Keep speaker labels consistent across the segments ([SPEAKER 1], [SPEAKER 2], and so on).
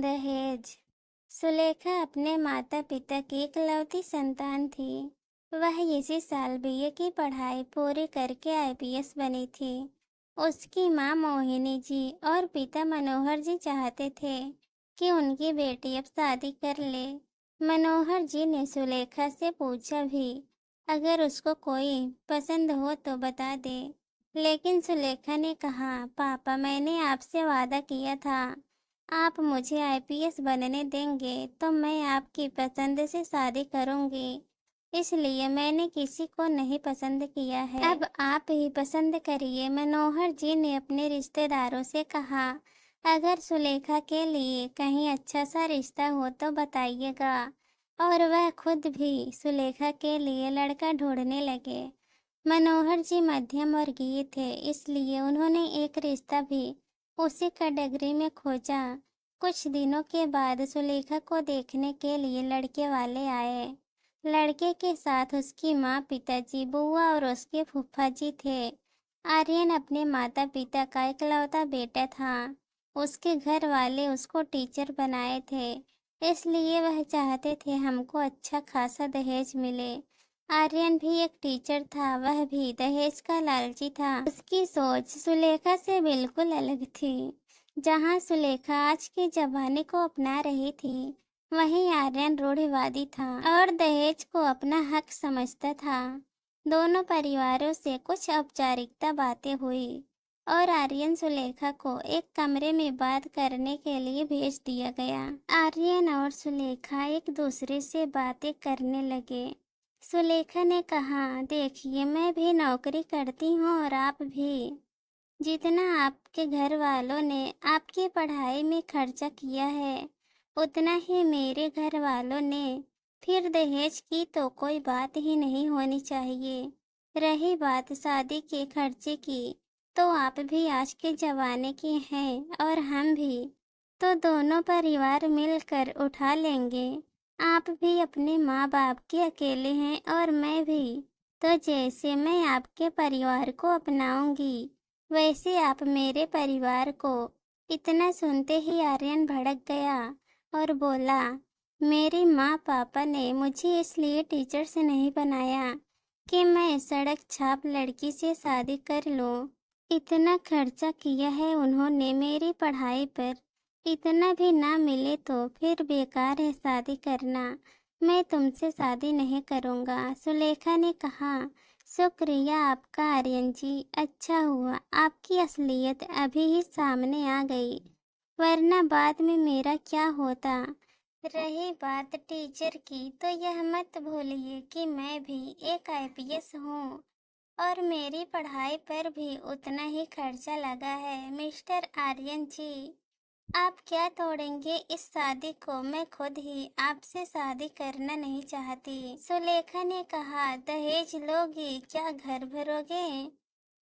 [SPEAKER 1] दहेज। सुलेखा अपने माता पिता की इकलौती संतान थी। वह इसी साल बीए की पढ़ाई पूरी करके आईपीएस बनी थी। उसकी मां मोहिनी जी और पिता मनोहर जी चाहते थे कि उनकी बेटी अब शादी कर ले। मनोहर जी ने सुलेखा से पूछा भी, अगर उसको कोई पसंद हो तो बता दे। लेकिन सुलेखा ने कहा, पापा मैंने आपसे वादा किया था, आप मुझे आईपीएस बनने देंगे तो मैं आपकी पसंद से शादी करूंगी, इसलिए मैंने किसी को नहीं पसंद किया है। अब आप ही पसंद करिए। मनोहर जी ने अपने रिश्तेदारों से कहा, अगर सुलेखा के लिए कहीं अच्छा सा रिश्ता हो तो बताइएगा। और वह खुद भी सुलेखा के लिए लड़का ढूंढने लगे। मनोहर जी मध्यम वर्गीय थे, इसलिए उन्होंने एक रिश्ता भी उसी कैटेगरी में खोजा। कुछ दिनों के बाद सुलेखा को देखने के लिए लड़के वाले आए। लड़के के साथ उसकी माँ, पिताजी, बुआ और उसके फूफा जी थे। आर्यन अपने माता पिता का इकलौता बेटा था। उसके घर वाले उसको टीचर बनाए थे, इसलिए वह चाहते थे हमको अच्छा खासा दहेज मिले। आर्यन भी एक टीचर था, वह भी दहेज का लालची था। उसकी सोच सुलेखा से बिल्कुल अलग थी। जहाँ सुलेखा आज के जमाने को अपना रही थी, वहीं आर्यन रूढ़िवादी था और दहेज को अपना हक समझता था। दोनों परिवारों से कुछ औपचारिकता बातें हुई और आर्यन सुलेखा को एक कमरे में बात करने के लिए भेज दिया गया। आर्यन और सुलेखा एक दूसरे से बातें करने लगे। सुलेखा ने कहा, देखिए मैं भी नौकरी करती हूँ और आप भी। जितना आपके घर वालों ने आपकी पढ़ाई में खर्चा किया है, उतना ही मेरे घर वालों ने। फिर दहेज की तो कोई बात ही नहीं होनी चाहिए। रही बात शादी के खर्चे की, तो आप भी आज के जमाने के हैं और हम भी, तो दोनों परिवार मिलकर उठा लेंगे। आप भी अपने माँ बाप के अकेले हैं और मैं भी, तो जैसे मैं आपके परिवार को अपनाऊंगी, वैसे आप मेरे परिवार को। इतना सुनते ही आर्यन भड़क गया और बोला, मेरे माँ पापा ने मुझे इसलिए टीचर से नहीं बनाया कि मैं सड़क छाप लड़की से शादी कर लूं। इतना खर्चा किया है उन्होंने मेरी पढ़ाई पर, इतना भी ना मिले तो फिर बेकार है शादी करना। मैं तुमसे शादी नहीं करूँगा। सुलेखा ने कहा, शुक्रिया आपका आर्यन जी, अच्छा हुआ आपकी असलियत अभी ही सामने आ गई, वरना बाद में मेरा क्या होता। रही बात टीचर की, तो यह मत भूलिए कि मैं भी एक आईपीएस हूँ और मेरी पढ़ाई पर भी उतना ही खर्चा लगा है। मिस्टर आर्यन जी, आप क्या तोड़ेंगे इस शादी को? मैं खुद ही आपसे शादी करना नहीं चाहती। सुलेखा ने कहा, दहेज लोगी क्या, घर भरोगे?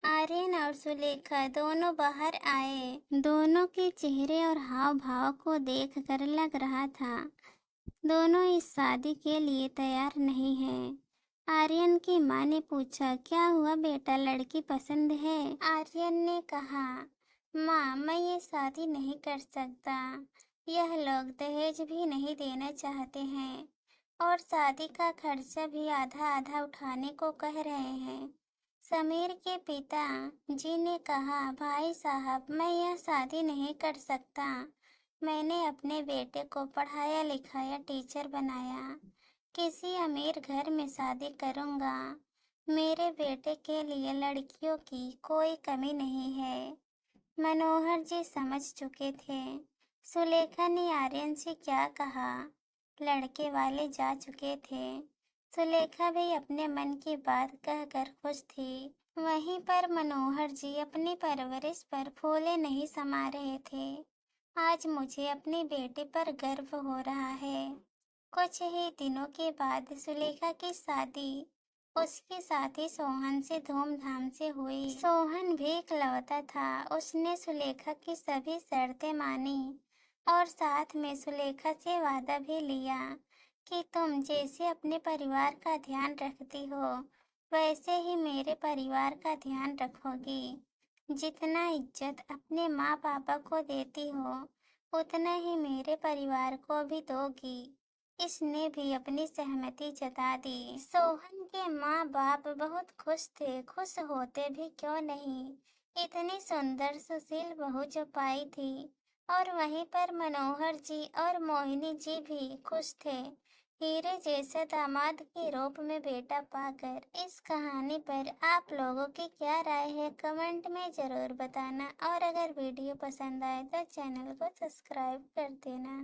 [SPEAKER 1] आर्यन और सुलेखा दोनों बाहर आए। दोनों के चेहरे और हाव भाव को देखकर लग रहा था दोनों इस शादी के लिए तैयार नहीं हैं। आर्यन की माँ ने पूछा, क्या हुआ बेटा, लड़की पसंद है? आर्यन ने कहा, माँ मैं ये शादी नहीं कर सकता। यह लोग दहेज भी नहीं देना चाहते हैं और शादी का खर्चा भी आधा आधा उठाने को कह रहे हैं। समीर के पिता जी ने कहा, भाई साहब मैं यह शादी नहीं कर सकता। मैंने अपने बेटे को पढ़ाया लिखाया टीचर बनाया, किसी अमीर घर में शादी करूँगा। मेरे बेटे के लिए लड़कियों की कोई कमी नहीं है। मनोहर जी समझ चुके थे सुलेखा ने आर्यन से क्या कहा। लड़के वाले जा चुके थे। सुलेखा भी अपने मन की बात कहकर खुश थी। वहीं पर मनोहर जी अपनी परवरिश पर फूले नहीं समा रहे थे। आज मुझे अपनी बेटी पर गर्व हो रहा है। कुछ ही दिनों के बाद सुलेखा की शादी उसके साथी सोहन से धूमधाम से हुई। सोहन भी इकलौता था। उसने सुलेखा की सभी शर्तें मानी और साथ में सुलेखा से वादा भी लिया कि तुम जैसे अपने परिवार का ध्यान रखती हो, वैसे ही मेरे परिवार का ध्यान रखोगी। जितना इज्जत अपने माँ पापा को देती हो, उतना ही मेरे परिवार को भी दोगी। इसने भी अपनी सहमति जता दी। सोहन के माँ बाप बहुत खुश थे, खुश होते भी क्यों नहीं, इतनी सुंदर सुशील बहू जो पाई थी। और वहीं पर मनोहर जी और मोहिनी जी भी खुश थे, हीरे जैसे दामाद के रूप में बेटा पाकर। इस कहानी पर आप लोगों की क्या राय है, कमेंट में जरूर बताना। और अगर वीडियो पसंद आए तो चैनल को सब्सक्राइब कर देना।